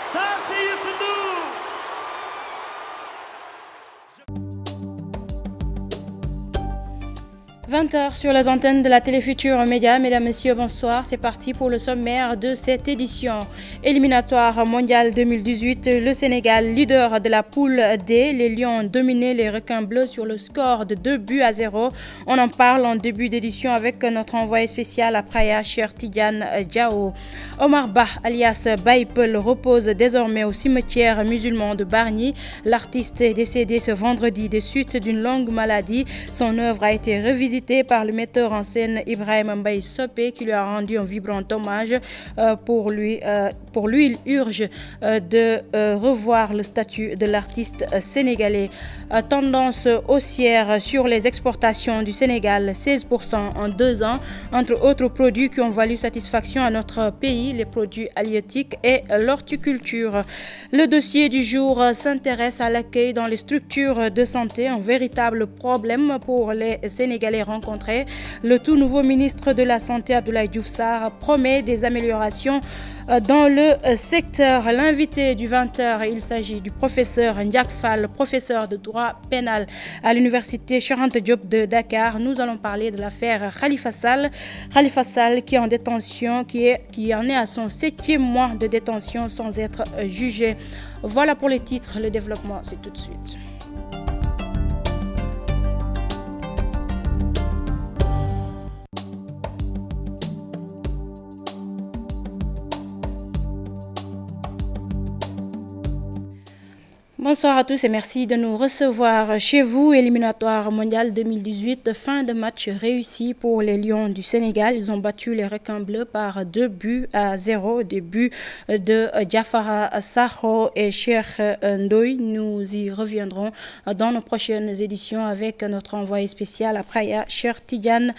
Ça, c'est Youssou Ndour. 20h sur les antennes de la Télé Futurs Médias. Mesdames, Messieurs, bonsoir. C'est parti pour le sommaire de cette édition. Éliminatoire mondial 2018, le Sénégal, leader de la poule D. Les Lions ont dominé les requins bleus sur le score de 2-0. On en parle en début d'édition avec notre envoyé spécial à Praia, Cheikh Tidiane Diao. Omar Ba, alias Baipel, repose désormais au cimetière musulman de Bargny. L'artiste est décédé ce vendredi des suites d'une longue maladie. Son œuvre a été revisitée par le metteur en scène Ibrahim Mbaye Sopé qui lui a rendu un vibrant hommage. Pour lui, il urge de revoir le statut de l'artiste sénégalais. Tendance haussière sur les exportations du Sénégal, 16% en 2 ans, entre autres produits qui ont valu satisfaction à notre pays, les produits halieutiques et l'horticulture. Le dossier du jour s'intéresse à l'accueil dans les structures de santé, un véritable problème pour les Sénégalais rencontrés. Le tout nouveau ministre de la Santé, Abdoulaye Diouf Sarr, promet des améliorations dans le secteur. L'invité du 20h, il s'agit du professeur Ndiak Fall, professeur de droit pénal à l'université Cheikh Anta Diop de Dakar. Nous allons parler de l'affaire Khalifa Sall. Khalifa Sall qui est en détention, qui en est à son 7e mois de détention sans être jugé. Voilà pour les titres. Le développement, c'est tout de suite. Bonsoir à tous et merci de nous recevoir chez vous. Éliminatoire mondial 2018, fin de match réussi pour les Lions du Sénégal. Ils ont battu les requins bleus par 2-0. Des buts de Diafara Sakho et Cheikh Ndoye. Nous y reviendrons dans nos prochaines éditions avec notre envoyé spécial à Praia, Cheikh Tidiane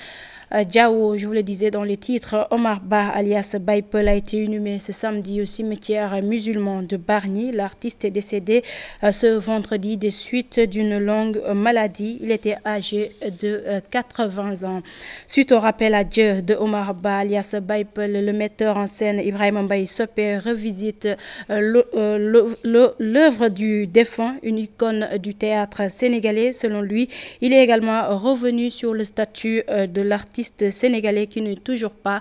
Diao. Je vous le disais dans les titres, Omar Ba alias Baipel a été inhumé ce samedi au cimetière musulman de Bargny. L'artiste est décédé ce vendredi des suites d'une longue maladie. Il était âgé de 80 ans. Suite au rappel à Dieu de Omar Ba alias Baipel, le metteur en scène Ibrahim Mbaye Sopé revisite l'œuvre du défunt, une icône du théâtre sénégalais. Selon lui, il est également revenu sur le statut de l'artiste sénégalais qui n'est toujours pas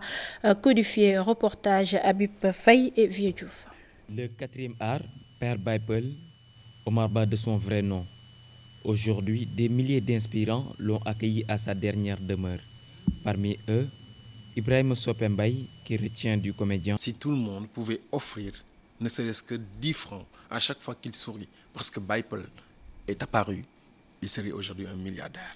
codifié. Reportage Habib Faye et Vieux Diouf. Le 4e art, Père Baipel, Omar Ba de son vrai nom. Aujourd'hui, des milliers d'inspirants l'ont accueilli à sa dernière demeure. Parmi eux, Ibrahim Sopé Mbaye qui retient du comédien. Si tout le monde pouvait offrir ne serait-ce que 10 francs à chaque fois qu'il sourit, parce que Baipel est apparu, il serait aujourd'hui un milliardaire.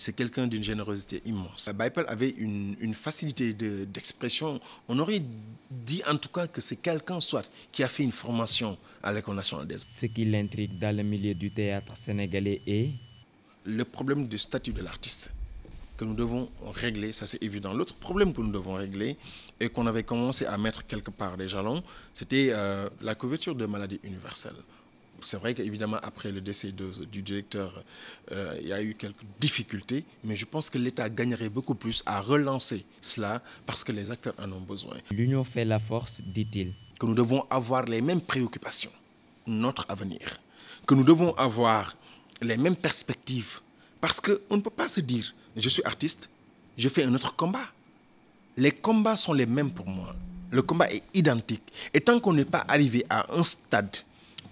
C'est quelqu'un d'une générosité immense. Baipel avait une facilité d'expression. On aurait dit en tout cas que c'est quelqu'un soit qui a fait une formation à l'École nationale des arts. Ce qui l'intrigue dans le milieu du théâtre sénégalais est le problème du statut de l'artiste que nous devons régler, ça c'est évident. L'autre problème que nous devons régler et qu'on avait commencé à mettre quelque part des jalons, c'était la couverture de maladies universelles. C'est vrai qu'évidemment, après le décès du directeur, il y a eu quelques difficultés, mais je pense que l'État gagnerait beaucoup plus à relancer cela parce que les acteurs en ont besoin. L'union fait la force, dit-il. Que nous devons avoir les mêmes préoccupations, notre avenir. Que nous devons avoir les mêmes perspectives. Parce qu'on ne peut pas se dire, je suis artiste, je fais un autre combat. Les combats sont les mêmes pour moi. Le combat est identique. Et tant qu'on n'est pas arrivé à un stade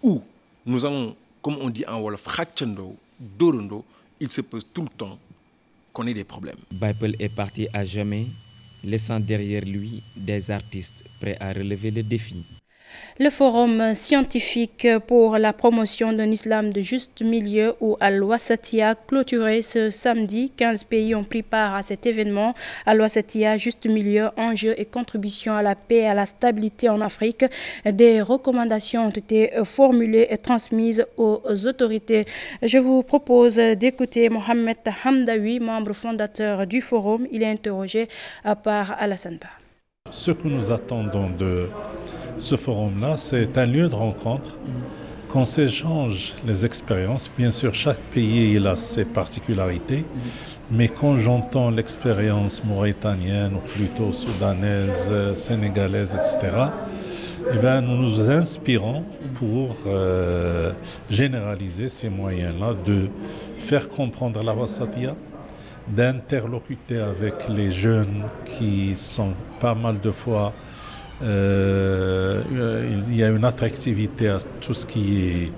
où nous allons, comme on dit en Wolof, Dorondo, il se peut tout le temps qu'on ait des problèmes. Baipel est parti à jamais, laissant derrière lui des artistes prêts à relever le défi. Le forum scientifique pour la promotion d'un islam de juste milieu ou Al-Wasatiyya clôturé ce samedi. 15 pays ont pris part à cet événement. Al-Wasatiyya, juste milieu, enjeux et contribution à la paix et à la stabilité en Afrique. Des recommandations ont été formulées et transmises aux autorités. Je vous propose d'écouter Mohamed Hamdawi, membre fondateur du forum. Il est interrogé par Alassane Ba. Ce que nous attendons de ce forum-là, c'est un lieu de rencontre, qu'on s'échange les expériences. Bien sûr, chaque pays il a ses particularités, mais quand j'entends l'expérience mauritanienne, ou plutôt soudanaise, sénégalaise, etc., eh bien, nous nous inspirons pour généraliser ces moyens-là, de faire comprendre la Wasatiyya, d'interlocuter avec les jeunes qui sont pas mal de fois, il y a une attractivité à tout ce qui est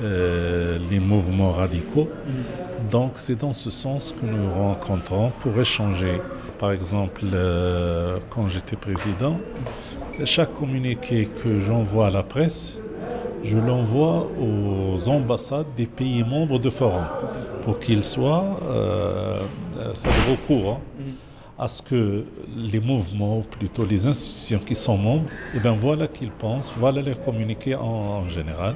les mouvements radicaux. Donc c'est dans ce sens que nous rencontrons pour échanger. Par exemple, quand j'étais président, chaque communiqué que j'envoie à la presse, je l'envoie aux ambassades des pays membres de forum pour qu'ils soient au courant à ce que les mouvements, ou plutôt les institutions qui sont membres, eh bien voilà qu'ils pensent, voilà les communiqués en général.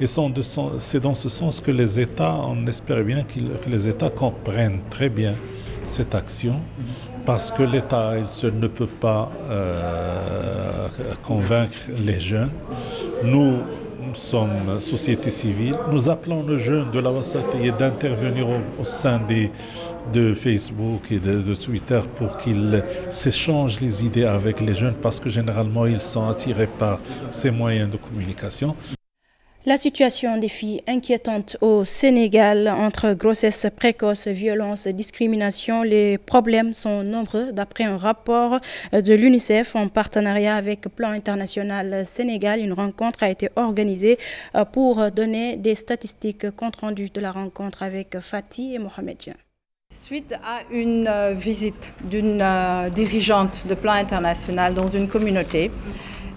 Et c'est dans ce sens que les États, on espère bien que les États comprennent très bien cette action, parce que l'État il seul ne peut pas convaincre les jeunes. Nous sommes société civile, nous appelons les jeunes de la Wasatiyya d'intervenir au sein de Facebook et de Twitter pour qu'ils s'échangent les idées avec les jeunes, parce que généralement ils sont attirés par ces moyens de communication. La situation des filles inquiétante au Sénégal, entre grossesse précoce, violence, discrimination, les problèmes sont nombreux. D'après un rapport de l'UNICEF en partenariat avec Plan International Sénégal, une rencontre a été organisée pour donner des statistiques. Compte rendu de la rencontre avec Fatih et Mohamed Dian. Suite à une visite d'une dirigeante de Plan International dans une communauté,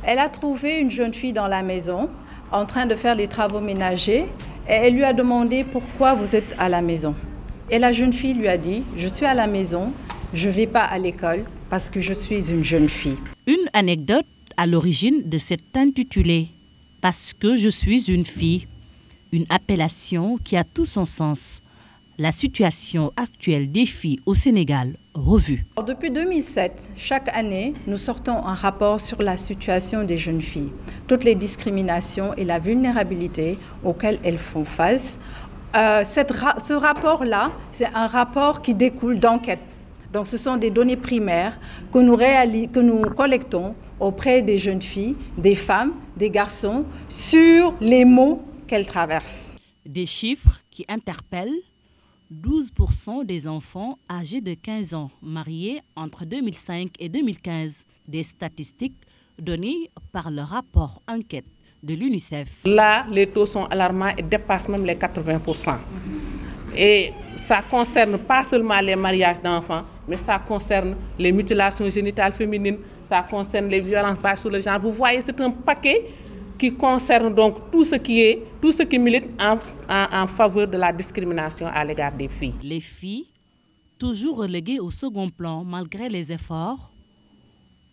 elle a trouvé une jeune fille dans la maison en train de faire les travaux ménagers et elle lui a demandé pourquoi vous êtes à la maison. Et la jeune fille lui a dit, je suis à la maison, je ne vais pas à l'école parce que je suis une jeune fille. Une anecdote à l'origine de cet intitulé, parce que je suis une fille, une appellation qui a tout son sens. La situation actuelle des filles au Sénégal revue. Depuis 2007, chaque année, nous sortons un rapport sur la situation des jeunes filles, toutes les discriminations et la vulnérabilité auxquelles elles font face. Ce rapport-là, c'est un rapport qui découle d'enquêtes. Donc ce sont des données primaires que nous collectons auprès des jeunes filles, des femmes, des garçons, sur les maux qu'elles traversent. Des chiffres qui interpellent. 12% des enfants âgés de 15 ans mariés entre 2005 et 2015. Des statistiques données par le rapport enquête de l'UNICEF. Là, les taux sont alarmants et dépassent même les 80%. Et ça ne concerne pas seulement les mariages d'enfants, mais ça concerne les mutilations génitales féminines, ça concerne les violences basées sur le genre. Vous voyez, c'est un paquet qui concerne donc tout ce qui milite en faveur de la discrimination à l'égard des filles. Les filles, toujours reléguées au second plan malgré les efforts,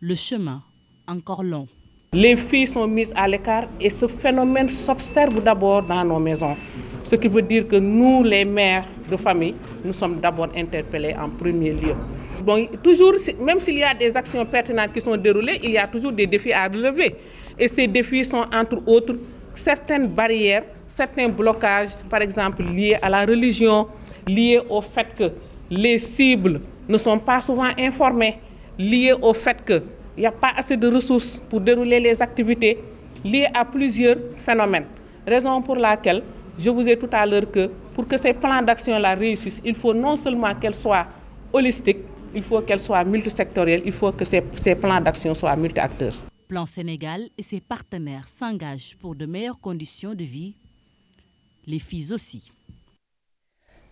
le chemin encore long. Les filles sont mises à l'écart et ce phénomène s'observe d'abord dans nos maisons. Ce qui veut dire que nous, les mères de famille, nous sommes d'abord interpellés en premier lieu. Bon, toujours, même s'il y a des actions pertinentes qui sont déroulées, il y a toujours des défis à relever. Et ces défis sont entre autres certaines barrières, certains blocages, par exemple liés à la religion, liés au fait que les cibles ne sont pas souvent informées, liés au fait qu'il n'y a pas assez de ressources pour dérouler les activités, liés à plusieurs phénomènes. Raison pour laquelle je vous ai tout à l'heure que pour que ces plans d'action-là réussissent, il faut non seulement qu'elles soient holistiques, il faut qu'elles soient multisectorielles, il faut que ces plans d'action soient multi-acteurs. Plan Sénégal et ses partenaires s'engagent pour de meilleures conditions de vie, les filles aussi.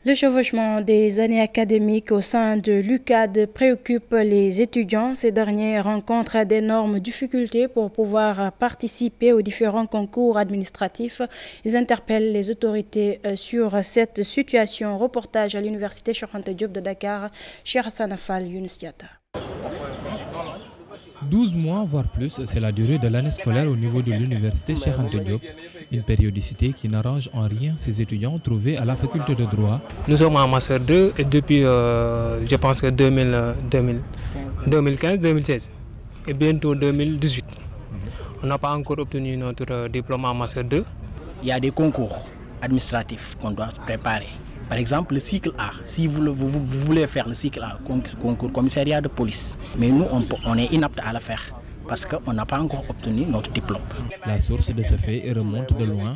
Le chevauchement des années académiques au sein de l'UCAD préoccupe les étudiants. Ces derniers rencontrent d'énormes difficultés pour pouvoir participer aux différents concours administratifs. Ils interpellent les autorités sur cette situation. Reportage à l'université Cheikh Anta Diop de Dakar, Cheikh Hassan Fall, Younous Diatta. 12 mois, voire plus, c'est la durée de l'année scolaire au niveau de l'université Cheikh Anta Diop, une périodicité qui n'arrange en rien ces étudiants trouvés à la faculté de droit. Nous sommes en master 2 et depuis, je pense que 2015-2016 et bientôt 2018. On n'a pas encore obtenu notre diplôme en master 2. Il y a des concours administratifs qu'on doit se préparer. Par exemple, le cycle A, si vous voulez faire le cycle A, concours commissariat de police, mais nous, on est inapte à le faire parce qu'on n'a pas encore obtenu notre diplôme. La source de ce fait remonte de loin.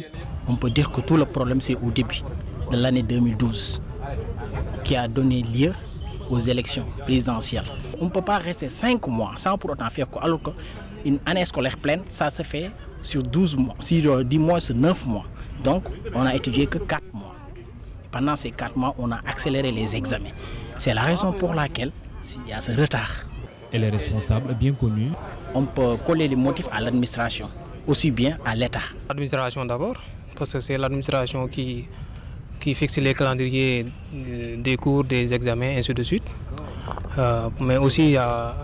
On peut dire que tout le problème, c'est au début de l'année 2012 qui a donné lieu aux élections présidentielles. On ne peut pas rester 5 mois sans pour autant faire quoi, alors qu'une année scolaire pleine, ça se fait sur 12 mois, sur 10 mois, sur 9 mois. Donc, on n'a étudié que 4 mois. Pendant ces 4 mois, on a accéléré les examens. C'est la raison pour laquelle il y a ce retard. Et les responsables bien connus. On peut coller les motifs à l'administration, aussi bien à l'État. L'administration d'abord, parce que c'est l'administration qui fixe les calendriers des cours, des examens, ainsi de suite. Mais aussi il y a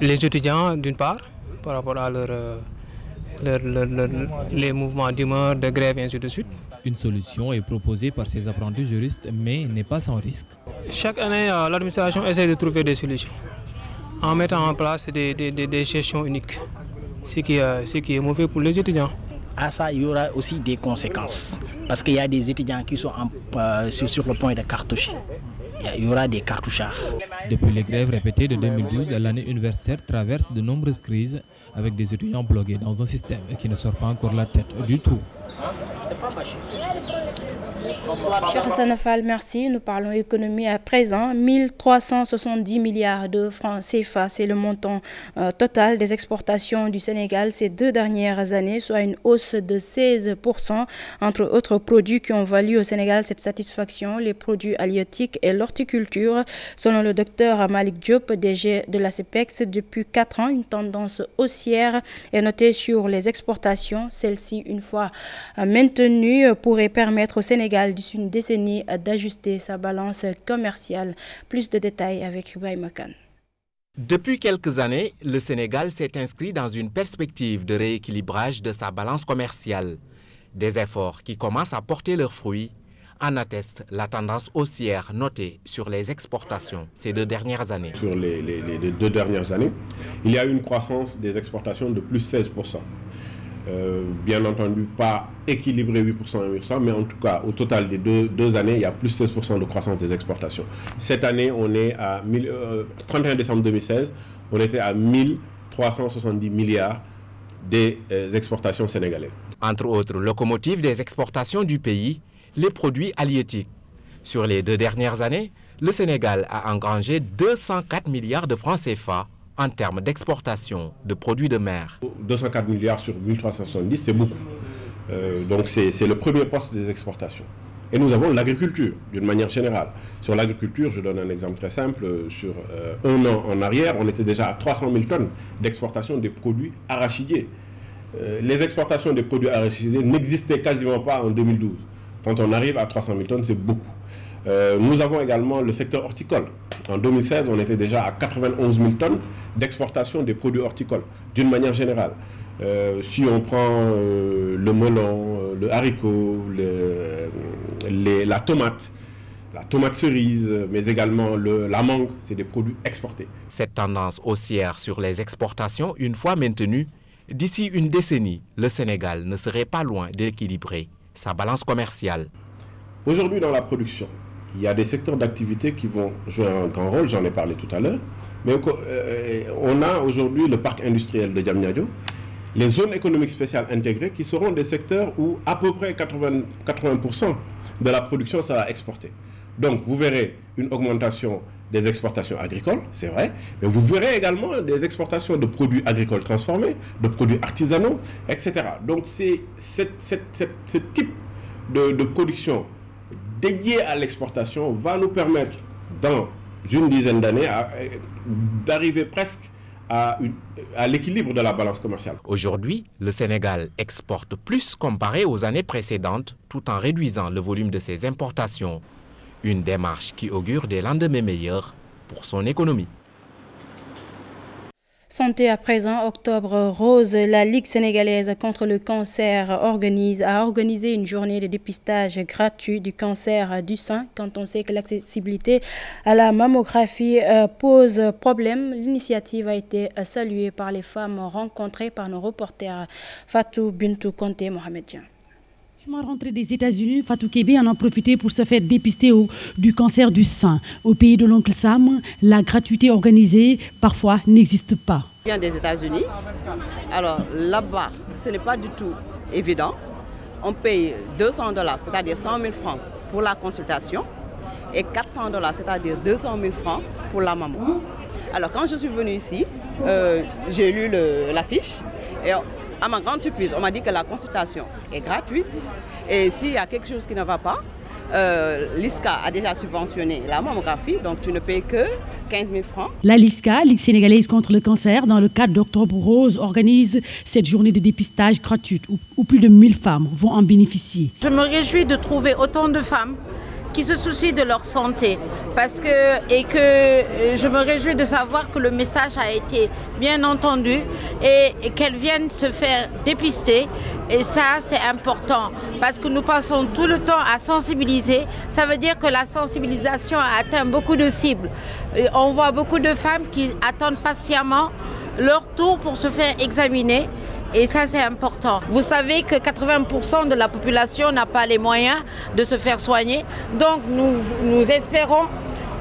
les étudiants d'une part, par rapport à les mouvements d'humeur, de grève, ainsi de suite. Une solution est proposée par ces apprentis juristes, mais n'est pas sans risque. Chaque année, l'administration essaie de trouver des solutions en mettant en place des gestions uniques, ce qui est mauvais pour les étudiants. À ça, il y aura aussi des conséquences, parce qu'il y a des étudiants qui sont sur le point de cartoucher. Il y aura des cartouchards. Depuis les grèves répétées de 2012, l'année universitaire traverse de nombreuses crises avec des étudiants bloqués dans un système qui ne sort pas encore la tête du tout. Cheikh Hassan Fall, merci. Nous parlons économie à présent. 1370 milliards de francs CFA, c'est le montant total des exportations du Sénégal ces 2 dernières années, soit une hausse de 16%. Entre autres produits qui ont valu au Sénégal cette satisfaction, les produits halieutiques et l'horticulture. Selon le docteur Malik Diop, DG de la CEPEX, depuis 4 ans, une tendance haussière est notée sur les exportations. Celle-ci, une fois maintenue, pourrait permettre au Sénégal d'ici une décennie d'ajuster sa balance commerciale. Plus de détails avec Ibrahima Kane. Depuis quelques années, le Sénégal s'est inscrit dans une perspective de rééquilibrage de sa balance commerciale. Des efforts qui commencent à porter leurs fruits en atteste la tendance haussière notée sur les exportations ces 2 dernières années. Sur les 2 dernières années, il y a eu une croissance des exportations de plus 16%. Bien entendu, pas équilibré 8% et 8%, mais en tout cas, au total des deux années, il y a plus 16% de croissance des exportations. Cette année, on est à 31 décembre 2016, on était à 1370 milliards des exportations sénégalaises. Entre autres locomotives des exportations du pays, les produits halieutiques. Sur les 2 dernières années, le Sénégal a engrangé 204 milliards de francs CFA en termes d'exportation de produits de mer. 204 milliards sur 1370, c'est beaucoup. Donc c'est le premier poste des exportations. Et nous avons l'agriculture, d'une manière générale. Sur l'agriculture, je donne un exemple très simple. Sur 1 an en arrière, on était déjà à 300 000 tonnes d'exportation des produits arachidiers. Les exportations des produits arachidiers n'existaient quasiment pas en 2012. Quand on arrive à 300 000 tonnes, c'est beaucoup. Nous avons également le secteur horticole. En 2016, on était déjà à 91 000 tonnes d'exportation des produits horticoles, d'une manière générale. Si on prend le melon, le haricot, la tomate cerise, mais également la mangue, c'est des produits exportés. Cette tendance haussière sur les exportations, une fois maintenue, d'ici une décennie, le Sénégal ne serait pas loin d'équilibrer sa balance commerciale. Aujourd'hui, dans la production, il y a des secteurs d'activité qui vont jouer un grand rôle, j'en ai parlé tout à l'heure, mais on a aujourd'hui le parc industriel de Diamniadio, les zones économiques spéciales intégrées qui seront des secteurs où à peu près 80% de la production sera exportée. Donc vous verrez une augmentation des exportations agricoles, c'est vrai, mais vous verrez également des exportations de produits agricoles transformés, de produits artisanaux, etc. Donc c'est ce type de production dédié à l'exportation va nous permettre, dans une dizaine d'années, d'arriver presque à l'équilibre de la balance commerciale. Aujourd'hui, le Sénégal exporte plus comparé aux années précédentes, tout en réduisant le volume de ses importations. Une démarche qui augure des lendemains meilleurs pour son économie. Santé à présent, octobre rose, la Ligue sénégalaise contre le cancer a organisé une journée de dépistage gratuit du cancer du sein. Quand on sait que l'accessibilité à la mammographie pose problème, l'initiative a été saluée par les femmes rencontrées par nos reporters Fatou Bintou Conté et Mohamed Dian. Rentrée des États-Unis, Fatou Kébé en a profité pour se faire dépister du cancer du sein. Au pays de l'oncle Sam, la gratuité organisée parfois n'existe pas. Je viens des États-Unis. Alors là-bas, ce n'est pas du tout évident. On paye $200, c'est-à-dire 100 000 francs pour la consultation, et $400, c'est-à-dire 200 000 francs pour la maman. Alors quand je suis venue ici, j'ai lu l'affiche et à ma grande surprise, on m'a dit que la consultation est gratuite et s'il y a quelque chose qui ne va pas, l'ISCA a déjà subventionné la mammographie, donc tu ne payes que 15 000 francs. La LISCA, Ligue sénégalaise contre le cancer, dans le cadre d'Octobre Rose, organise cette journée de dépistage gratuite où plus de 1000 femmes vont en bénéficier. Je me réjouis de trouver autant de femmes qui se soucient de leur santé je me réjouis de savoir que le message a été bien entendu et qu'elles viennent se faire dépister, et ça c'est important parce que nous passons tout le temps à sensibiliser. Ça veut dire que la sensibilisation a atteint beaucoup de cibles. Et on voit beaucoup de femmes qui attendent patiemment leur tour pour se faire examiner. Et ça, c'est important. Vous savez que 80% de la population n'a pas les moyens de se faire soigner. Donc, nous espérons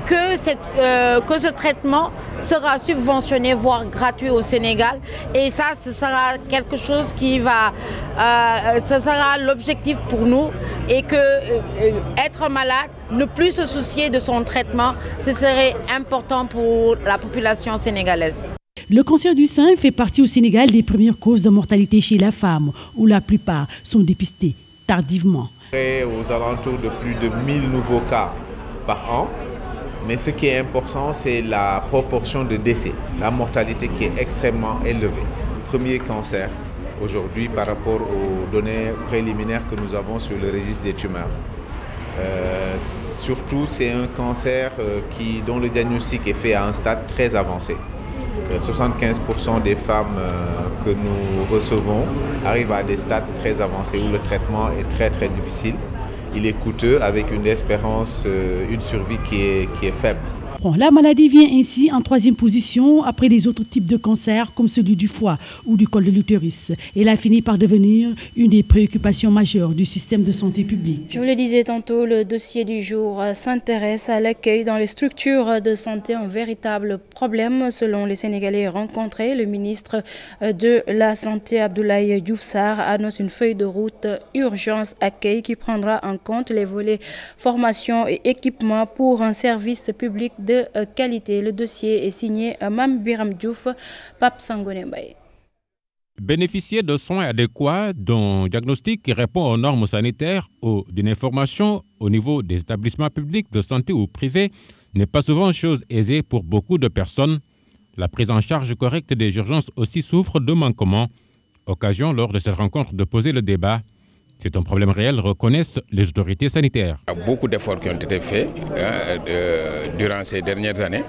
que ce traitement sera subventionné, voire gratuit au Sénégal. Et ça, ce sera quelque chose qui ce sera l'objectif pour nous. Et que être malade, ne plus se soucier de son traitement, ce serait important pour la population sénégalaise. Le cancer du sein fait partie au Sénégal des premières causes de mortalité chez la femme, où la plupart sont dépistés tardivement. Aux alentours de plus de 1000 nouveaux cas par an. Mais ce qui est important, c'est la proportion de décès, la mortalité qui est extrêmement élevée. Premier cancer aujourd'hui par rapport aux données préliminaires que nous avons sur le registre des tumeurs. Surtout, c'est un cancer dont le diagnostic est fait à un stade très avancé. 75% des femmes que nous recevons arrivent à des stades très avancés où le traitement est très très difficile. Il est coûteux avec une espérance, une survie qui est faible. La maladie vient ainsi en troisième position après les autres types de cancers comme celui du foie ou du col de l'utérus. Elle a fini par devenir une des préoccupations majeures du système de santé publique. Je vous le disais tantôt, le dossier du jour s'intéresse à l'accueil dans les structures de santé, un véritable problème selon les Sénégalais rencontrés. Le ministre de la Santé, Abdoulaye Diouf Sarr, annonce une feuille de route urgence accueil qui prendra en compte les volets formation et équipement pour un service public de qualité. Le dossier est signé Mam Biram Diouf, Pape Sangone Mbaye. Bénéficier de soins adéquats, d'un diagnostic qui répond aux normes sanitaires ou d'une information au niveau des établissements publics de santé ou privés n'est pas souvent chose aisée pour beaucoup de personnes. La prise en charge correcte des urgences aussi souffre de manquements. Occasion lors de cette rencontre de poser le débat. C'est un problème réel, reconnaissent les autorités sanitaires. Il y a beaucoup d'efforts qui ont été faits durant ces dernières années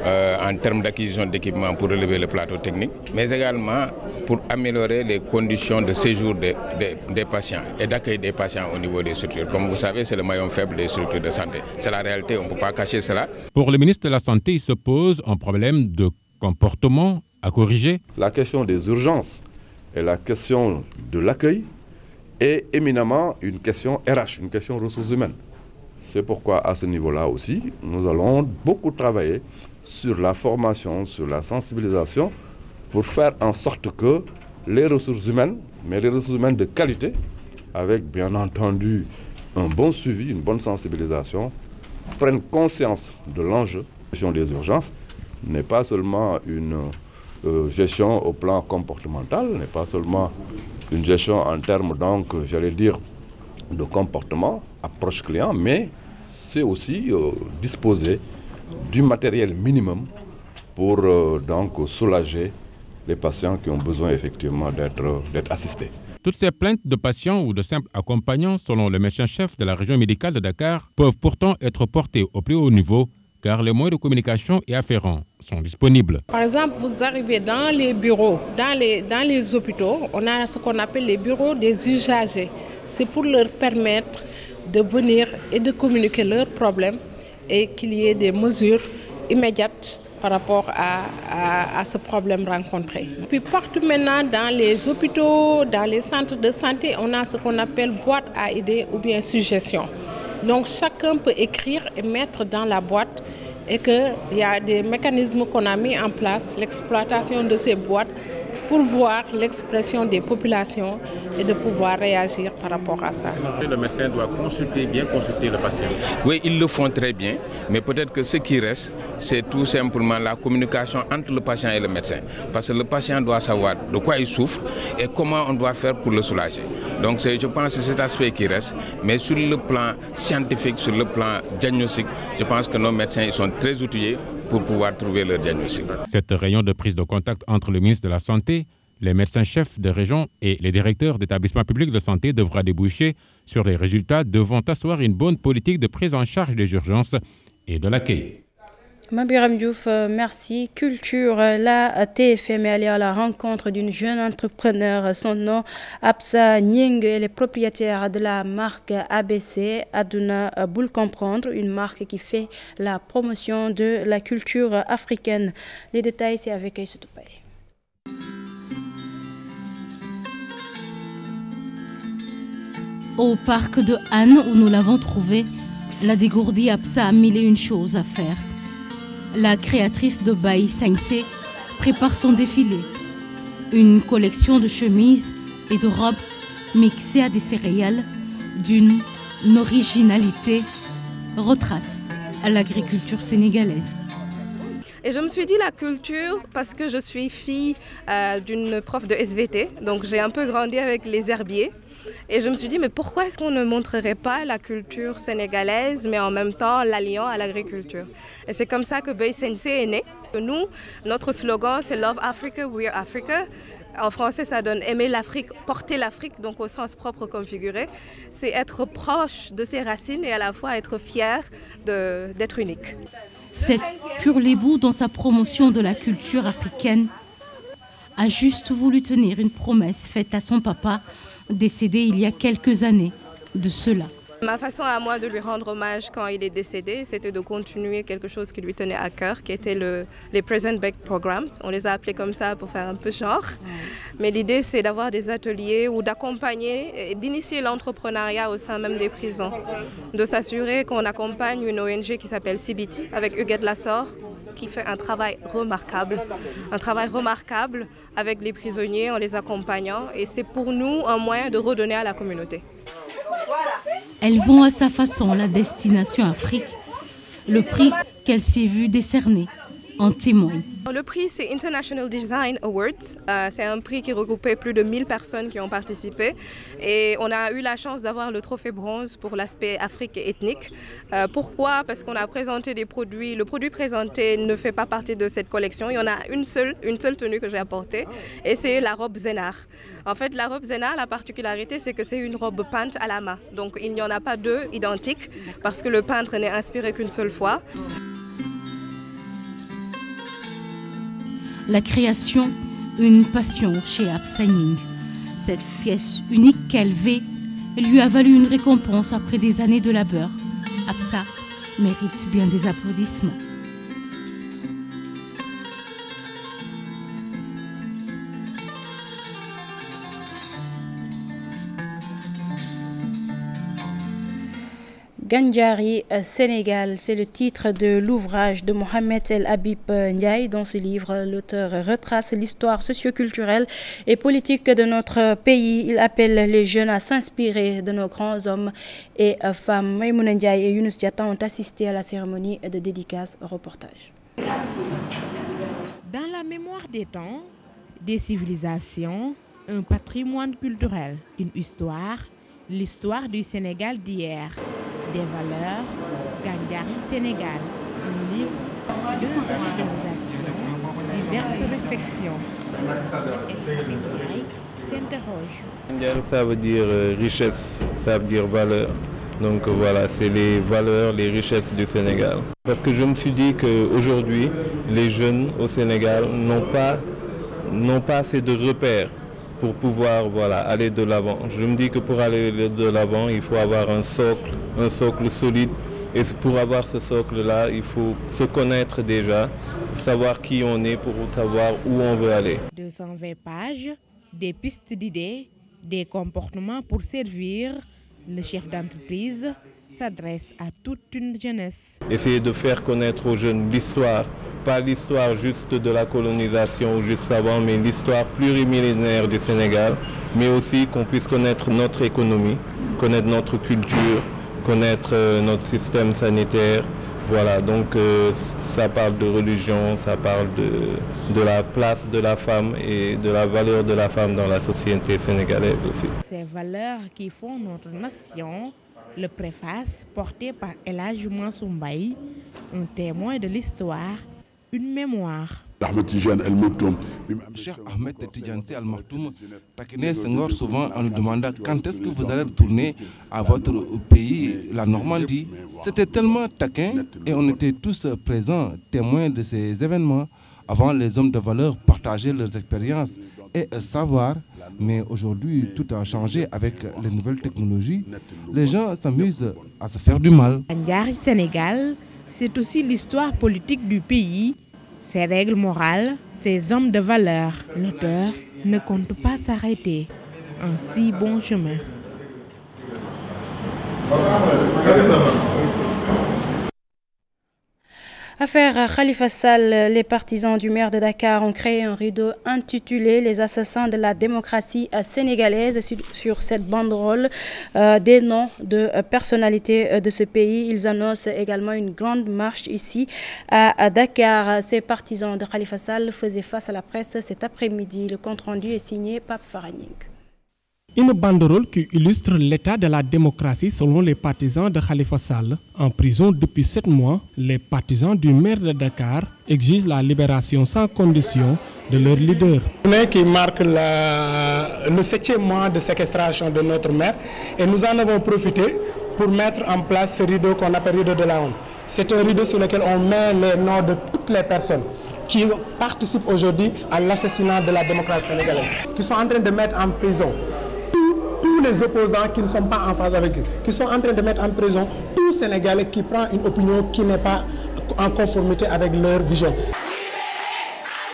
en termes d'acquisition d'équipements pour relever le plateau technique, mais également pour améliorer les conditions de séjour des patients et d'accueil des patients au niveau des structures. Comme vous savez, c'est le maillon faible des structures de santé. C'est la réalité, on ne peut pas cacher cela. Pour le ministre de la Santé, il se pose un problème de comportement à corriger. La question des urgences et la question de l'accueil est éminemment une question RH, une question ressources humaines. C'est pourquoi à ce niveau-là aussi, nous allons beaucoup travailler sur la formation, sur la sensibilisation, pour faire en sorte que les ressources humaines, mais les ressources humaines de qualité, avec bien entendu un bon suivi, une bonne sensibilisation, prennent conscience de l'enjeu. La gestion des urgences n'est pas seulement une gestion au plan comportemental, n'est pas seulement une gestion en termes, donc, j'allais dire, de comportement, approche client, mais c'est aussi disposer du matériel minimum pour donc soulager les patients qui ont besoin effectivement d'être assistés. Toutes ces plaintes de patients ou de simples accompagnants, selon le médecin-chef de la région médicale de Dakar, peuvent pourtant être portées au plus haut niveau car les moyens de communication et afférents sont disponibles. Par exemple, vous arrivez dans les bureaux, dans les hôpitaux, on a ce qu'on appelle les bureaux des usagers. C'est pour leur permettre de venir et de communiquer leurs problèmes et qu'il y ait des mesures immédiates par rapport à ce problème rencontré. Puis partout maintenant dans les hôpitaux, dans les centres de santé, on a ce qu'on appelle boîte à idées ou bien suggestions. Donc chacun peut écrire et mettre dans la boîte et qu'il y a des mécanismes qu'on a mis en place, l'exploitation de ces boîtes pour voir l'expression des populations et de pouvoir réagir par rapport à ça. Le médecin doit bien consulter le patient. Oui, ils le font très bien, mais peut-être que ce qui reste, c'est tout simplement la communication entre le patient et le médecin. Parce que le patient doit savoir de quoi il souffre et comment on doit faire pour le soulager. Donc je pense que c'est cet aspect qui reste, mais sur le plan scientifique, sur le plan diagnostique, je pense que nos médecins ils sont très outillés pour pouvoir trouver leur diagnostic. Cette réunion de prise de contact entre le ministre de la Santé, les médecins-chefs de région et les directeurs d'établissements publics de santé devra déboucher sur les résultats devant asseoir une bonne politique de prise en charge des urgences et de l'accueil. Mabiram Diouf, merci. Culture, la TFM est allée à la rencontre d'une jeune entrepreneur. Son nom, Absa Nying, elle est propriétaire de la marque ABC, Aduna Boule Comprendre, une marque qui fait la promotion de la culture africaine. Les détails, c'est avec Aïssatou Paye. Au parc de Anne, où nous l'avons trouvée, la dégourdie Absa a mille et une choses à faire. La créatrice de Baï Sangsé prépare son défilé. Une collection de chemises et de robes mixées à des céréales d'une originalité retrace à l'agriculture sénégalaise. Et je me suis dit la culture parce que je suis fille d'une prof de SVT, donc j'ai un peu grandi avec les herbiers. Et je me suis dit, mais pourquoi est-ce qu'on ne montrerait pas la culture sénégalaise, mais en même temps l'alliant à l'agriculture? Et c'est comme ça que Baï Sangsé est né. Nous, notre slogan, c'est Love Africa, We Are Africa. En français, ça donne aimer l'Afrique, porter l'Afrique, donc au sens propre comme figuré. C'est être proche de ses racines et à la fois être fier d'être unique. Cette Purlébou, dans sa promotion de la culture africaine, a juste voulu tenir une promesse faite à son papa, décédé il y a quelques années de cela. Ma façon à moi de lui rendre hommage quand il est décédé, c'était de continuer quelque chose qui lui tenait à cœur, qui était les Present Back Programs. On les a appelés comme ça pour faire un peu genre. Mais l'idée, c'est d'avoir des ateliers ou d'accompagner et d'initier l'entrepreneuriat au sein même des prisons. De s'assurer qu'on accompagne une ONG qui s'appelle CBT avec Huguette Lassor, qui fait un travail remarquable avec les prisonniers en les accompagnant. Et c'est pour nous un moyen de redonner à la communauté. Elles vont à sa façon la destination Afrique. Le prix qu'elle s'est vue décerner en témoigne. Le prix, c'est International Design Awards. C'est un prix qui regroupait plus de 1000 personnes qui ont participé. Et on a eu la chance d'avoir le trophée bronze pour l'aspect Afrique et ethnique. Pourquoi? Parce qu'on a présenté des produits. Le produit présenté ne fait pas partie de cette collection. Il y en a une seule tenue que j'ai apportée. Et c'est la robe Zénar. En fait, la robe Zénar, la particularité, c'est que c'est une robe peinte à la main. Donc il n'y en a pas deux identiques parce que le peintre n'est inspiré qu'une seule fois. La création, une passion chez Absa Nying. Cette pièce unique qu'elle vit lui a valu une récompense après des années de labeur. Absa mérite bien des applaudissements. Gandjari, Sénégal, c'est le titre de l'ouvrage de Mohamed El Habib Ndiaye. Dans ce livre, l'auteur retrace l'histoire socioculturelle et politique de notre pays. Il appelle les jeunes à s'inspirer de nos grands hommes et femmes. Maïmouna Ndiaye et Younous Diatta ont assisté à la cérémonie de dédicace au reportage. Dans la mémoire des temps, des civilisations, un patrimoine culturel, une histoire, L'histoire du Sénégal d'hier. Des valeurs. Gandiari Sénégal. Un livre, 2 années de rédaction, diverses réflexions. S'interroge. Ça veut dire richesse, ça veut dire valeur. Donc voilà, c'est les valeurs, les richesses du Sénégal. Parce que je me suis dit qu'aujourd'hui, les jeunes au Sénégal n'ont pas assez de repères pour pouvoir aller de l'avant. Je me dis que pour aller de l'avant, il faut avoir un socle solide. Et pour avoir ce socle-là, il faut se connaître déjà, savoir qui on est pour savoir où on veut aller. 220 pages, des pistes d'idées, des comportements pour servir. Le chef d'entreprise s'adresse à toute une jeunesse. Essayer de faire connaître aux jeunes l'histoire, pas l'histoire juste de la colonisation ou juste avant, mais l'histoire plurimillénaire du Sénégal, mais aussi qu'on puisse connaître notre économie, connaître notre culture, connaître notre système sanitaire. Voilà, donc ça parle de religion, ça parle de la place de la femme et de la valeur de la femme dans la société sénégalaise aussi. Ces valeurs qui font notre nation, le préface porté par El Hadji Mansour Mbaye, un témoin de l'histoire, une mémoire. Cheikh Ahmed Tidiane Sy Al Maktoum taquinait Senghor souvent en lui demandant quand est-ce que vous allez retourner à votre pays, la Normandie. C'était tellement taquin et on était tous présents, témoins de ces événements. Avant, les hommes de valeur partageaient leurs expériences et savoirs, mais aujourd'hui tout a changé avec les nouvelles technologies. Les gens s'amusent à se faire du mal. Gandiari Sénégal, c'est aussi l'histoire politique du pays. Ses règles morales, ses hommes de valeur. L'auteur ne compte pas s'arrêter. Un si bon chemin. Affaire Khalifa Sall, les partisans du maire de Dakar ont créé un rideau intitulé « Les assassins de la démocratie sénégalaise ». Sur cette banderole, des noms de personnalités de ce pays. Ils annoncent également une grande marche ici à Dakar. Ces partisans de Khalifa Sall faisaient face à la presse cet après-midi. Le compte-rendu est signé Pape Faragning. Une banderole qui illustre l'état de la démocratie selon les partisans de Khalifa Sall. En prison depuis 7 mois, les partisans du maire de Dakar exigent la libération sans condition de leur leader. Qui marque le 7e mois de séquestration de notre maire et nous en avons profité pour mettre en place ce rideau qu'on appelle rideau de la honte. C'est un rideau sur lequel on met les noms de toutes les personnes qui participent aujourd'hui à l'assassinat de la démocratie sénégalaise, qui sont en train de mettre en prison tous les opposants qui ne sont pas en phase avec eux, qui sont en train de mettre en prison tout Sénégalais qui prend une opinion qui n'est pas en conformité avec leur vision.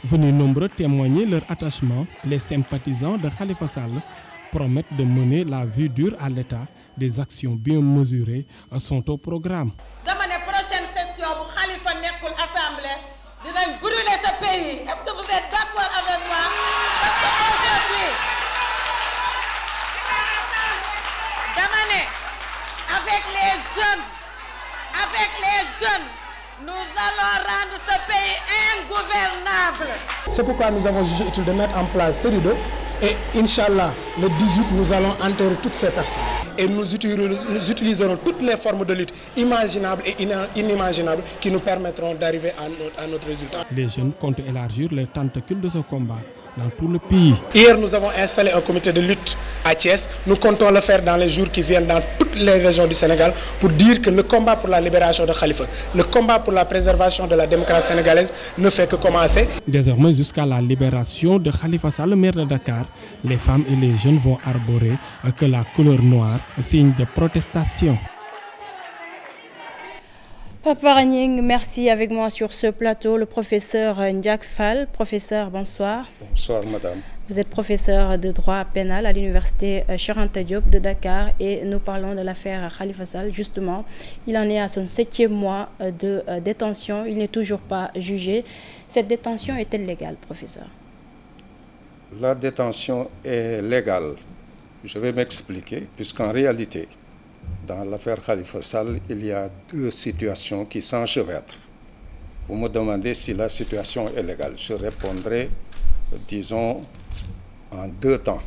Venus nombreux témoigner leur attachement, les sympathisants de Khalifa Sall promettent de mener la vue dure à l'État. Des actions bien mesurées sont au programme. Dans la prochaine session, pour Khalifa Nekul Assemblée, nous allons brûler ce pays. Est-ce que vous êtes d'accord avec moi? Parce qu'aujourd'hui, avec les jeunes, nous allons rendre ce pays ingouvernable. C'est pourquoi nous avons jugé utile de mettre en place ce rideau et Inch'Allah, le 18, nous allons enterrer toutes ces personnes. Et nous utiliserons toutes les formes de lutte imaginables et inimaginables qui nous permettront d'arriver à notre résultat. Les jeunes comptent élargir les tentacules de ce combat dans tout le pays. Hier, nous avons installé un comité de lutte à Thiès. Nous comptons le faire dans les jours qui viennent dans toutes les régions du Sénégal pour dire que le combat pour la libération de Khalifa, le combat pour la préservation de la démocratie sénégalaise ne fait que commencer. Désormais, jusqu'à la libération de Khalifa Sall, le maire de Dakar, les femmes et les jeunes vont arborer que la couleur noire, signe de protestation. Papa Ragning, merci avec moi sur ce plateau, le professeur Ndiak Fall. Professeur, bonsoir. Bonsoir, madame. Vous êtes professeur de droit pénal à l'université Cheikh Anta Diop de Dakar et nous parlons de l'affaire Khalifa Sall. Justement, il en est à son 7e mois de détention. Il n'est toujours pas jugé. Cette détention est-elle légale, professeur? La détention est légale. Je vais m'expliquer, puisqu'en réalité, dans l'affaire Khalifa Sall, il y a 2 situations qui s'enchevêtrent. Vous me demandez si la situation est légale. Je répondrai, disons, en 2 temps.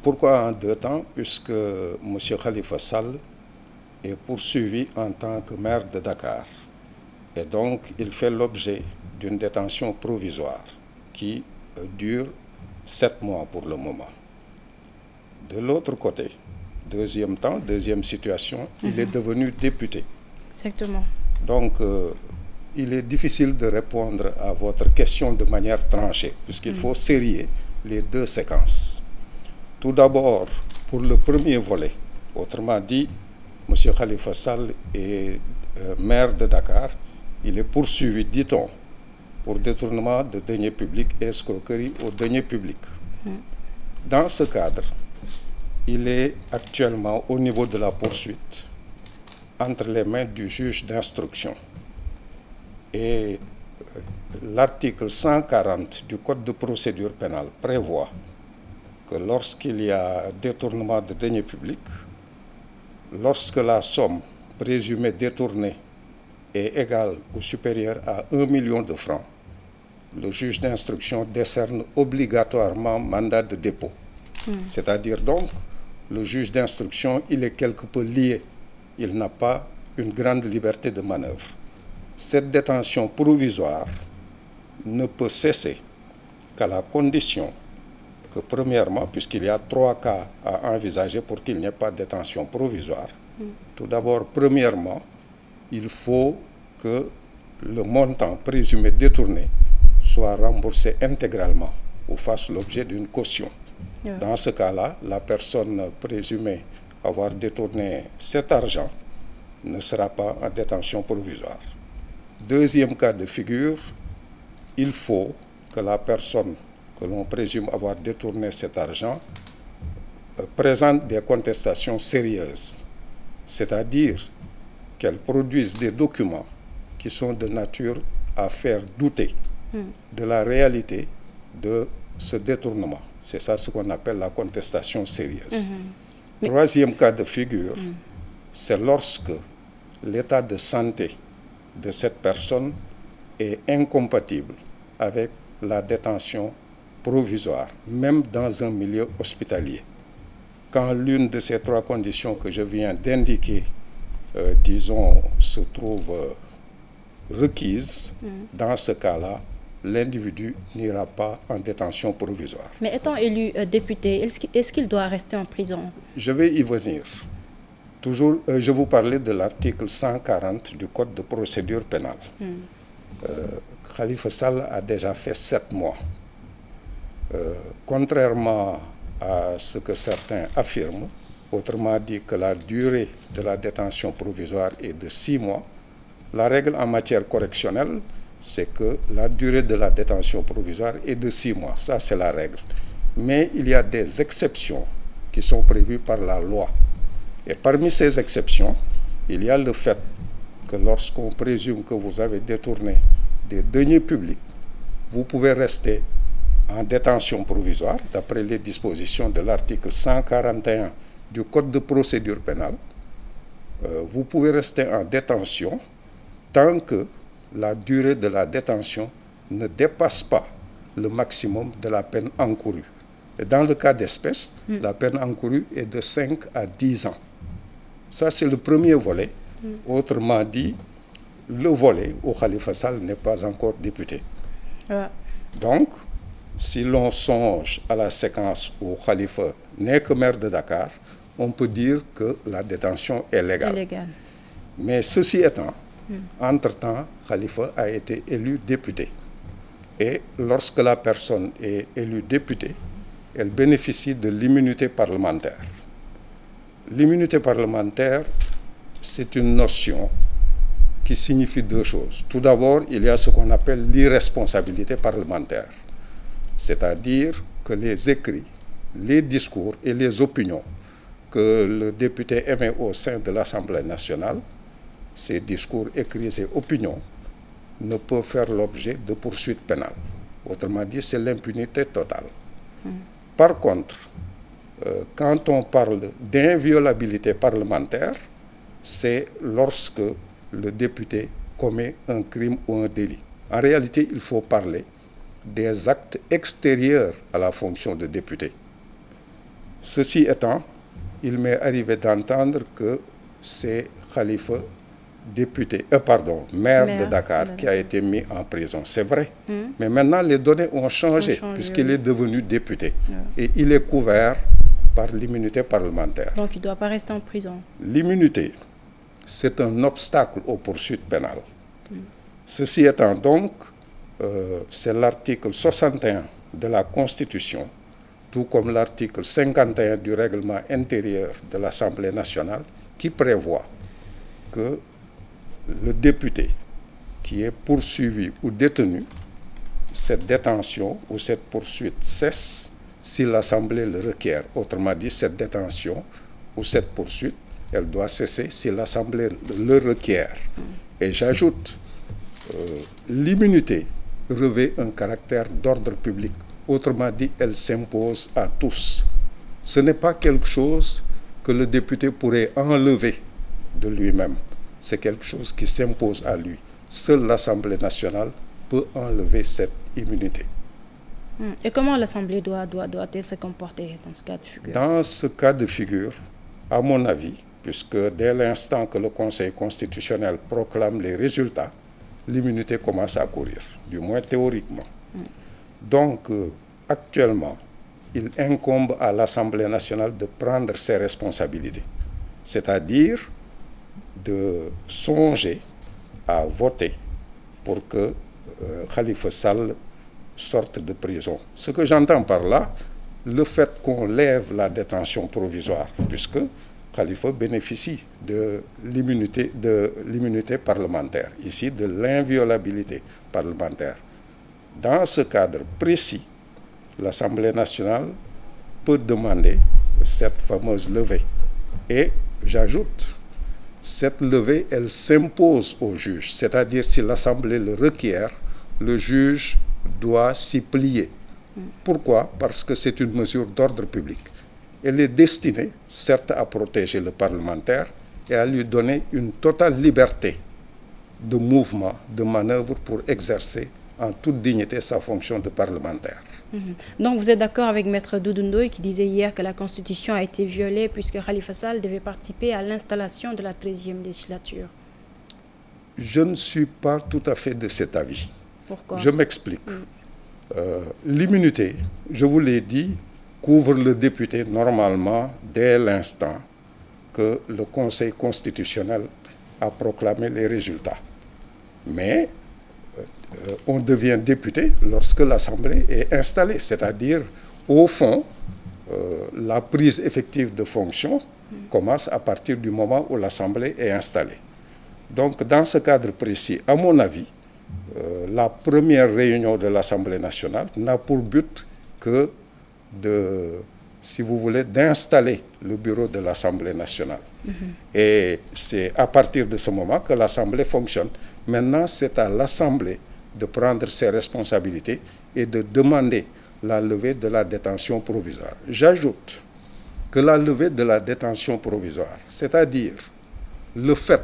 Pourquoi en 2 temps? Puisque M. Khalifa Sall est poursuivi en tant que maire de Dakar. Et donc, il fait l'objet d'une détention provisoire qui dure 7 mois pour le moment. De l'autre côté, deuxième temps, deuxième situation, il est devenu député. Exactement. Donc, il est difficile de répondre à votre question de manière tranchée, puisqu'il faut sérier les 2 séquences. Tout d'abord, pour le premier volet, autrement dit, M. Khalifa Sall est maire de Dakar. Il est poursuivi, dit-on, pour détournement de deniers publics et escroquerie aux deniers publics. Dans ce cadre, il est actuellement au niveau de la poursuite entre les mains du juge d'instruction. Et l'article 140 du Code de procédure pénale prévoit que lorsqu'il y a détournement de deniers publics, lorsque la somme présumée détournée est égale ou supérieure à 1 million de francs, le juge d'instruction décerne obligatoirement mandat de dépôt. C'est-à-dire donc, le juge d'instruction, il est quelque peu lié. Il n'a pas une grande liberté de manœuvre. Cette détention provisoire ne peut cesser qu'à la condition que, premièrement, puisqu'il y a 3 cas à envisager pour qu'il n'y ait pas de détention provisoire, tout d'abord, premièrement, il faut que le montant présumé détourné soit remboursé intégralement ou fasse l'objet d'une caution. Dans ce cas-là, la personne présumée avoir détourné cet argent ne sera pas en détention provisoire. Deuxième cas de figure, il faut que la personne que l'on présume avoir détourné cet argent présente des contestations sérieuses, c'est-à-dire qu'elle produise des documents qui sont de nature à faire douter de la réalité de ce détournement. C'est ça ce qu'on appelle la contestation sérieuse. Troisième cas de figure, c'est lorsque l'état de santé de cette personne est incompatible avec la détention provisoire, même dans un milieu hospitalier. Quand l'une de ces 3 conditions que je viens d'indiquer, disons, se trouve requise, dans ce cas-là, l'individu n'ira pas en détention provisoire. Mais étant élu député, est-ce qu'il doit rester en prison? Je vais y venir. Toujours, je vous parlais de l'article 140 du Code de procédure pénale. Khalifa Sall a déjà fait 7 mois. Contrairement à ce que certains affirment, autrement dit que la durée de la détention provisoire est de 6 mois, la règle en matière correctionnelle, c'est que la durée de la détention provisoire est de 6 mois. Ça, c'est la règle. Mais il y a des exceptions qui sont prévues par la loi. Et parmi ces exceptions, il y a le fait que lorsqu'on présume que vous avez détourné des deniers publics, vous pouvez rester en détention provisoire, d'après les dispositions de l'article 141 du Code de procédure pénale. Vous pouvez rester en détention tant que la durée de la détention ne dépasse pas le maximum de la peine encourue. Et dans le cas d'espèce, la peine encourue est de 5 à 10 ans. Ça, c'est le premier volet. Autrement dit, le volet où Khalifa Sall n'est pas encore député. Donc, si l'on songe à la séquence où Khalifa n'est que maire de Dakar, on peut dire que la détention est légale. Mais ceci étant, entre-temps, Khalifa a été élu député. Et lorsque la personne est élue députée, elle bénéficie de l'immunité parlementaire. L'immunité parlementaire, c'est une notion qui signifie 2 choses. Tout d'abord, il y a ce qu'on appelle l'irresponsabilité parlementaire. C'est-à-dire que les écrits, les discours et les opinions que le député émet au sein de l'Assemblée nationale, ces discours, écrits et opinions ne peuvent faire l'objet de poursuites pénales. Autrement dit, c'est l'impunité totale. Par contre, quand on parle d'inviolabilité parlementaire, c'est lorsque le député commet un crime ou un délit. En réalité, il faut parler des actes extérieurs à la fonction de député. Ceci étant, il m'est arrivé d'entendre que c'est Khalifa, maire de Dakar, qui a été mis en prison. C'est vrai. Mais maintenant, les données ont changé puisqu'il est devenu député. Et il est couvert par l'immunité parlementaire. Donc, il ne doit pas rester en prison. L'immunité, c'est un obstacle aux poursuites pénales. Ceci étant donc, c'est l'article 61 de la Constitution, tout comme l'article 51 du règlement intérieur de l'Assemblée nationale, qui prévoit que le député qui est poursuivi ou détenu, cette détention ou cette poursuite cesse si l'Assemblée le requiert. Autrement dit, cette détention ou cette poursuite, elle doit cesser si l'Assemblée le requiert. Et j'ajoute, l'immunité revêt un caractère d'ordre public. Autrement dit, elle s'impose à tous. Ce n'est pas quelque chose que le député pourrait enlever de lui-même. C'est quelque chose qui s'impose à lui. Seule l'Assemblée nationale peut enlever cette immunité. Et comment l'Assemblée doit-elle se comporter dans ce cas de figure? Dans ce cas de figure, à mon avis, puisque dès l'instant que le Conseil constitutionnel proclame les résultats, l'immunité commence à courir, du moins théoriquement. Donc, actuellement, il incombe à l'Assemblée nationale de prendre ses responsabilités, c'est-à-dire de songer à voter pour que Khalifa Sall sorte de prison. Ce que j'entends par là, le fait qu'on lève la détention provisoire, puisque Khalifa bénéficie de l'immunité parlementaire, ici de l'inviolabilité parlementaire. Dans ce cadre précis, l'Assemblée nationale peut demander cette fameuse levée. Et j'ajoute, cette levée, elle s'impose au juge, c'est-à-dire si l'Assemblée le requiert, le juge doit s'y plier. Pourquoi? Parce que c'est une mesure d'ordre public. Elle est destinée, certes, à protéger le parlementaire et à lui donner une totale liberté de mouvement, de manœuvre pour exercer en toute dignité sa fonction de parlementaire. Donc vous êtes d'accord avec Maître Doudou Ndoye qui disait hier que la Constitution a été violée puisque Khalifa Sall devait participer à l'installation de la 13e législature? Je ne suis pas tout à fait de cet avis. Pourquoi? Je m'explique. L'immunité, je vous l'ai dit, couvre le député normalement dès l'instant que le Conseil constitutionnel a proclamé les résultats. Mais on devient député lorsque l'Assemblée est installée, c'est-à-dire, au fond, la prise effective de fonction commence à partir du moment où l'Assemblée est installée. Donc, dans ce cadre précis, à mon avis, la première réunion de l'Assemblée nationale n'a pour but que si vous voulez, d'installer le bureau de l'Assemblée nationale. Et c'est à partir de ce moment que l'Assemblée fonctionne. Maintenant, c'est à l'Assemblée de prendre ses responsabilités et de demander la levée de la détention provisoire. J'ajoute que la levée de la détention provisoire, c'est-à-dire le fait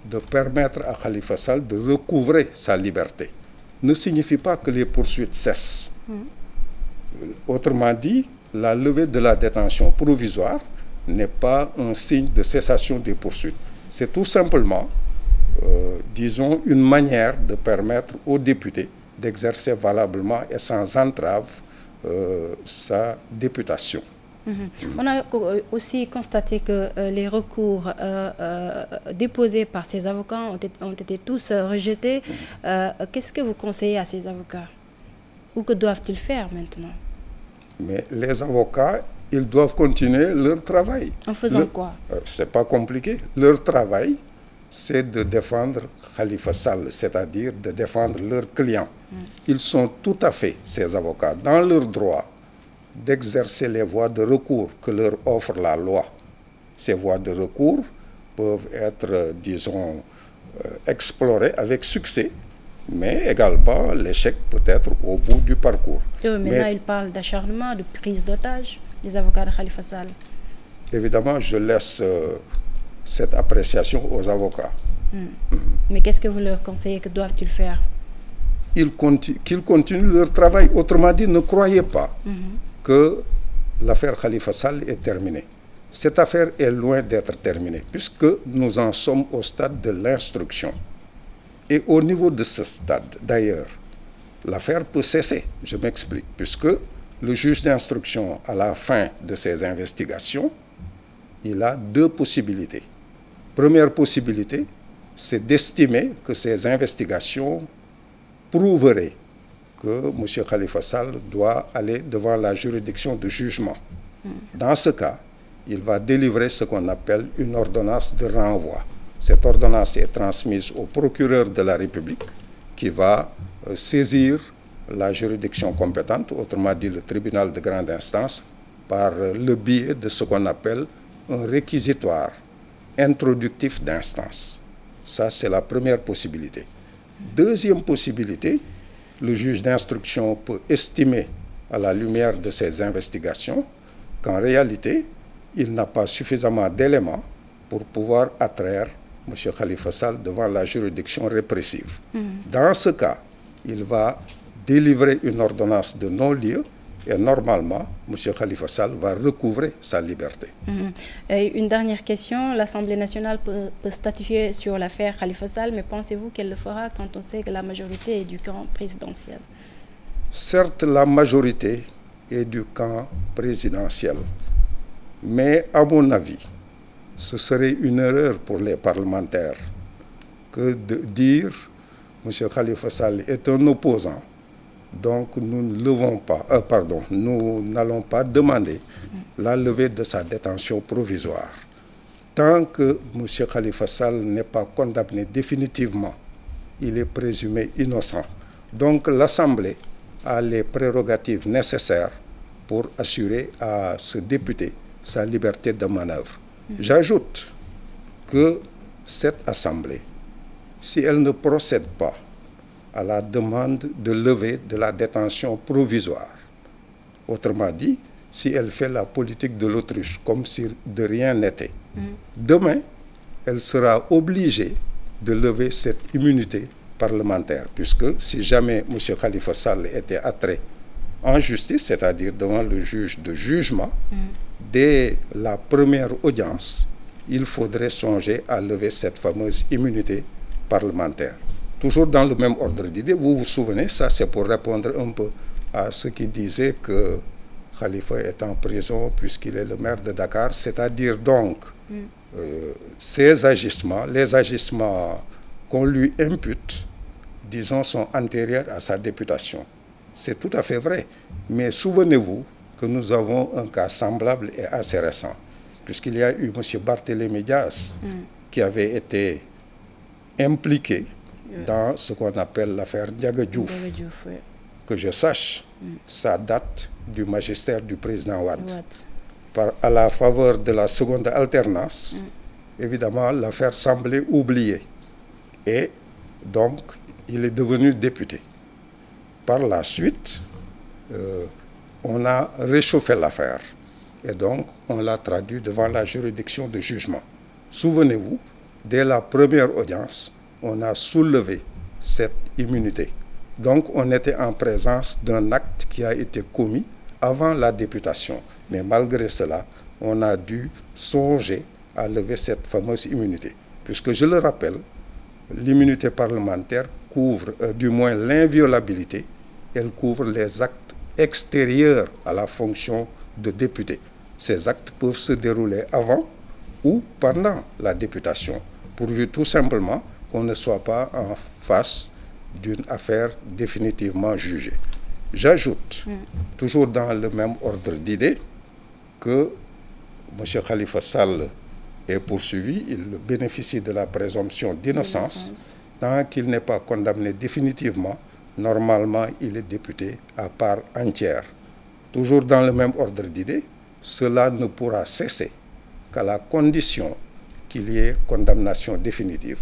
de permettre à Khalifa Sall de recouvrer sa liberté, ne signifie pas que les poursuites cessent. Autrement dit, la levée de la détention provisoire n'est pas un signe de cessation des poursuites. C'est tout simplement, disons, une manière de permettre aux députés d'exercer valablement et sans entrave sa députation. On a aussi constaté que les recours déposés par ces avocats ont été tous rejetés. Qu'est-ce que vous conseillez à ces avocats? Ou que doivent-ils faire maintenant? Mais les avocats, ils doivent continuer leur travail. En faisant quoi? C'est pas compliqué. Leur travail, c'est de défendre Khalifa Sall, c'est-à-dire de défendre leurs clients. Ils sont tout à fait, ces avocats, dans leur droit d'exercer les voies de recours que leur offre la loi. Ces voies de recours peuvent être, disons, explorées avec succès, mais également l'échec peut être au bout du parcours. Mais là, ils parlent d'acharnement, de prise d'otage, les avocats de Khalifa Sall. Évidemment, je laisse cette appréciation aux avocats. Mais qu'est-ce que vous leur conseillez? Que doivent-ils faire? Qu'ils continuent leur travail. Autrement dit, ne croyez pas que l'affaire Khalifa Sall est terminée. Cette affaire est loin d'être terminée, puisque nous en sommes au stade de l'instruction. Et au niveau de ce stade, d'ailleurs, l'affaire peut cesser. Je m'explique, puisque le juge d'instruction, à la fin de ses investigations, il a deux possibilités. Première possibilité, c'est d'estimer que ces investigations prouveraient que M. Khalifa Sall doit aller devant la juridiction de jugement. Dans ce cas, il va délivrer ce qu'on appelle une ordonnance de renvoi. Cette ordonnance est transmise au procureur de la République qui va saisir la juridiction compétente, autrement dit le tribunal de grande instance, par le biais de ce qu'on appelle un réquisitoire introductif d'instance. Ça, c'est la première possibilité. Deuxième possibilité, le juge d'instruction peut estimer, à la lumière de ces investigations, qu'en réalité, il n'a pas suffisamment d'éléments pour pouvoir attraire M. Khalifa Sall devant la juridiction répressive. Dans ce cas, il va délivrer une ordonnance de non-lieu et normalement, M. Khalifa Sall va recouvrer sa liberté. Et une dernière question. L'Assemblée nationale peut statuer sur l'affaire Khalifa Sall, mais pensez-vous qu'elle le fera quand on sait que la majorité est du camp présidentiel? Certes, la majorité est du camp présidentiel. Mais à mon avis, ce serait une erreur pour les parlementaires que de dire M. Khalifa Sall est un opposant. Donc nous n'allons pas demander la levée de sa détention provisoire. Tant que M. Khalifa Sall n'est pas condamné définitivement, il est présumé innocent. Donc l'Assemblée a les prérogatives nécessaires pour assurer à ce député sa liberté de manœuvre. J'ajoute que cette Assemblée, si elle ne procède pas à la demande de levée de la détention provisoire, autrement dit, si elle fait la politique de l'autruche comme si de rien n'était, demain, elle sera obligée de lever cette immunité parlementaire, puisque si jamais M. Khalifa Sall était attrait en justice, c'est-à-dire devant le juge de jugement, dès la première audience, il faudrait songer à lever cette fameuse immunité parlementaire. Toujours dans le même ordre d'idée, vous vous souvenez, ça c'est pour répondre un peu à ceux qui disaient que Khalifa est en prison puisqu'il est le maire de Dakar, c'est-à-dire donc ces agissements, les agissements qu'on lui impute, disons, sont antérieurs à sa députation. C'est tout à fait vrai, mais souvenez-vous que nous avons un cas semblable et assez récent, puisqu'il y a eu M. Barthélémy Diaz qui avait été impliqué dans ce qu'on appelle l'affaire Ndiaga Diouf. Que je sache, ça date du magistère du président Wade. À la faveur de la seconde alternance, évidemment, l'affaire semblait oubliée. Et donc, il est devenu député. Par la suite, on a réchauffé l'affaire. Et donc, on l'a traduit devant la juridiction de jugement. Souvenez-vous, dès la première audience, on a soulevé cette immunité. Donc, on était en présence d'un acte qui a été commis avant la députation. Mais malgré cela, on a dû songer à lever cette fameuse immunité. Puisque, je le rappelle, l'immunité parlementaire couvre, du moins l'inviolabilité, elle couvre les actes extérieurs à la fonction de député. Ces actes peuvent se dérouler avant ou pendant la députation, pourvu tout simplement qu'on ne soit pas en face d'une affaire définitivement jugée. J'ajoute, toujours dans le même ordre d'idée, que M. Khalifa Sall est poursuivi, il bénéficie de la présomption d'innocence. Tant qu'il n'est pas condamné définitivement, normalement, il est député à part entière. Toujours dans le même ordre d'idée, cela ne pourra cesser qu'à la condition qu'il y ait condamnation définitive.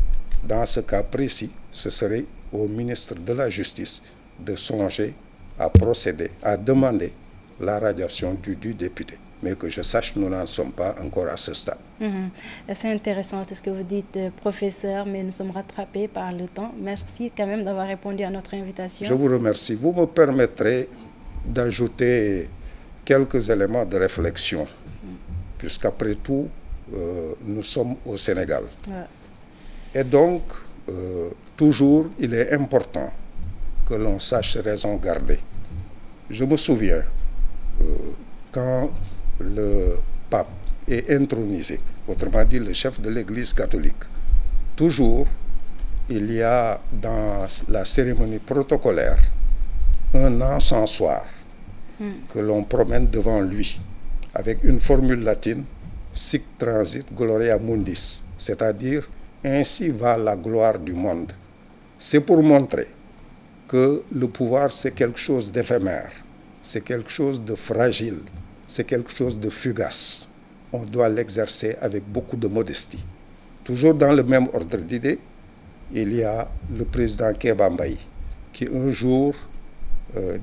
Dans ce cas précis, ce serait au ministre de la Justice de songer à procéder, à demander la radiation du député. Mais que je sache, nous n'en sommes pas encore à ce stade. C'est intéressant tout ce que vous dites, professeur, mais nous sommes rattrapés par le temps. Merci quand même d'avoir répondu à notre invitation. Je vous remercie. Vous me permettrez d'ajouter quelques éléments de réflexion, puisqu'après tout, nous sommes au Sénégal. Ouais. Et donc, toujours, il est important que l'on sache raison garder. Je me souviens, quand le pape est intronisé, autrement dit le chef de l'Église catholique, toujours, il y a dans la cérémonie protocolaire un encensoir que l'on promène devant lui avec une formule latine, sic transit gloria mundis, c'est-à-dire ainsi va la gloire du monde. C'est pour montrer que le pouvoir c'est quelque chose d'éphémère, c'est quelque chose de fragile, c'est quelque chose de fugace. On doit l'exercer avec beaucoup de modestie. Toujours dans le même ordre d'idées, il y a le président Kéba Mbaye qui un jour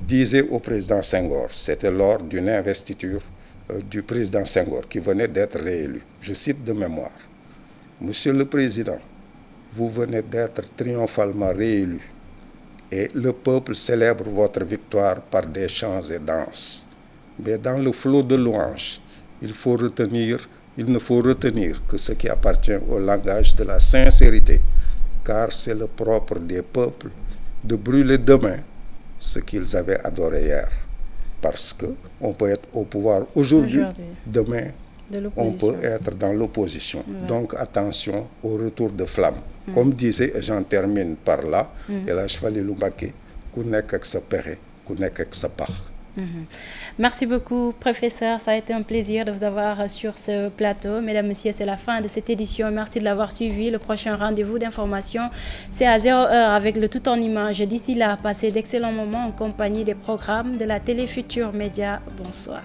disait au président Senghor, c'était lors d'une investiture du président Senghor qui venait d'être réélu. Je cite de mémoire, Monsieur le Président, vous venez d'être triomphalement réélu et le peuple célèbre votre victoire par des chants et danses. Mais dans le flot de louanges, il ne faut retenir que ce qui appartient au langage de la sincérité, car c'est le propre des peuples de brûler demain ce qu'ils avaient adoré hier. Parce qu'on peut être au pouvoir aujourd'hui, demain, on peut être dans l'opposition. Ouais. Donc attention au retour de flamme. Comme disait, et j'en termine par là, El Hadj Falilou Mbacké, ku nekk ak sa pexe, ku nekk ak sa pax. Merci beaucoup, professeur. Ça a été un plaisir de vous avoir sur ce plateau. Mesdames, Messieurs, c'est la fin de cette édition. Merci de l'avoir suivi. Le prochain rendez-vous d'information, c'est à 0h avec le tout en images. D'ici là, passez d'excellents moments en compagnie des programmes de la Télé Futurs Médias. Bonsoir.